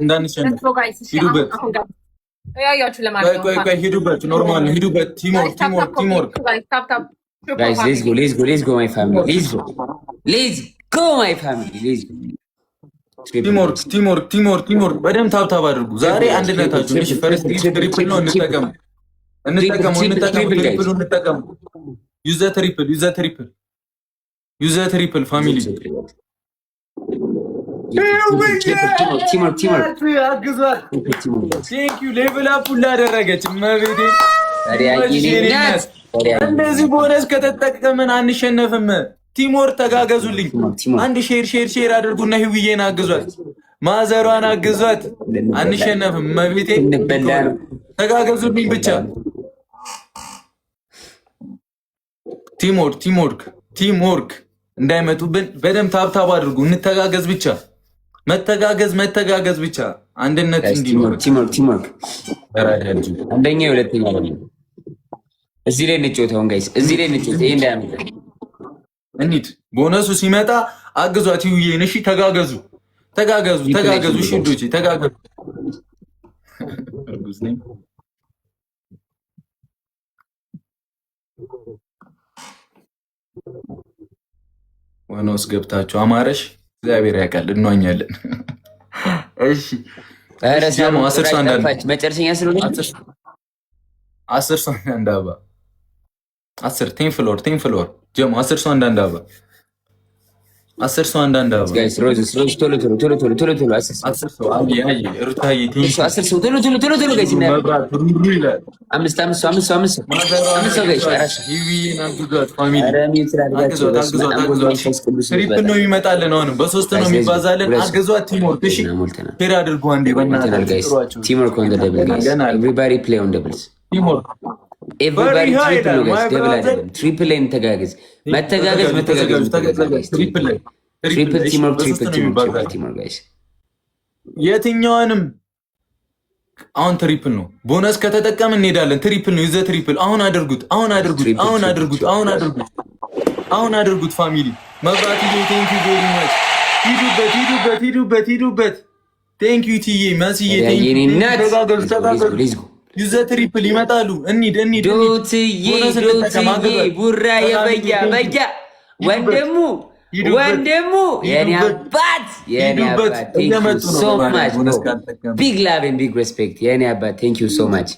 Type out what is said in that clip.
እንዳንሸነፍ ሂዱበት። ቆይ ሂዱበት። ኖርማል ነው። ሂዱበት። ቲምወርክ Guys, let's go, my family. Let's go, my family. ቲምወርክ በደምብ ታብታብ አድርጉ። ዛሬ አንድነታችሁ እሺ። ፈርስት ትሪፕል ነው። እንጠቀሙ። ዩዝ ዘ ትሪፕል ፋሚሊ ሌቭል አፕ ላደረገች መቤቴ እንደዚህ ቦነስ ከተጠቀምን አንሸነፍም። ቲምወርክ ተጋገዙልኝ። አንድ ሼር አድርጉና ህውዬን አግዟት፣ ማዘሯን አግዟት። አንሸነፍም መቤቴ ተጋገዙልኝ ብቻ። ቲምወርክ እንዳይመጡብን በደምብ ታብታብ አድርጉ። እንተጋገዝ ብቻ መተጋገዝ ብቻ። አንድነት እንዲኖር ቲምወርክ አንደኛ ሁለተኛ ነው። እዚህ ላይ እንጫወተውን ጋይስ፣ እዚህ ላይ እንጫወት። ይሄ እንዳያመጣ እንሂድ። ቦነሱ ሲመጣ አግዟት ይውዬን። እሺ ተጋገዙ። እሺ ዶቼ ተጋገዙ። ዋናውስ ገብታችሁ አማረሽ እግዚአብሔር ያውቃል። እንዋኛለን። እሺ ኧረ ሳሙ 10 ሰው አንዳንድ መጨረሻኛ ስለሆነ 10 ሰው አንዳንድ አባ 10 ቴን ፍሎር ጀሞ 10 ሰው አንዳንድ አባ 10 ሰው አንዳንድ አባ ጋይስ ሮዝ ቶሎ 10 ሰው አይ ሩታዬ 10 ሰው ቶሎ ጋይስ እና አምስት ሰው ጋይስ አራሽ ይዊን አንዱጋት ፋሚሊ አግዟት ትሪፕል ነው የሚመጣልን። አሁን በሶስት ነው የሚባዛልን። አግዟት ቲምወርክ። እሺ ሄር አድርጉ አንዴ በእናትህ ቲምወርክ ኦን ዘ ደብል ጋይስ ኤቭሪባዲ ፕሌይ ኦን ደብልስ ቲምወርክ ኤቨሪባዲ ትሪፕል ነው ጋይስ። ደብል አይደለም ትሪፕል ላይ እንተጋገዝ። ትሪፕል ቲምወርክ ጋይስ። የትኛውንም አሁን ትሪፕል ነው። ቦነስ ከተጠቀምን እንሄዳለን። ትሪፕል ነው። ይዘ ትሪፕል አሁን አድርጉት። አሁን አድርጉት ፋሚሊ። መብራት ይዞ ቴንክ ዩ ቬሪ ማች። ሂዱበት። ቴንክ ዩ ቲዬ መስዬ ቴንክ ዩ። ዩዘ ትሪፕል ይመጣሉ። እንሂድ ዶትዬ ቡራ የበያ ወንድሙ የኔ አባት ቴንክ ዩ ሶ ማች ቢግ ላቭ ኤንድ ቢግ ሬስፔክት የኔ አባት ቴንክ ዩ ሶ ማች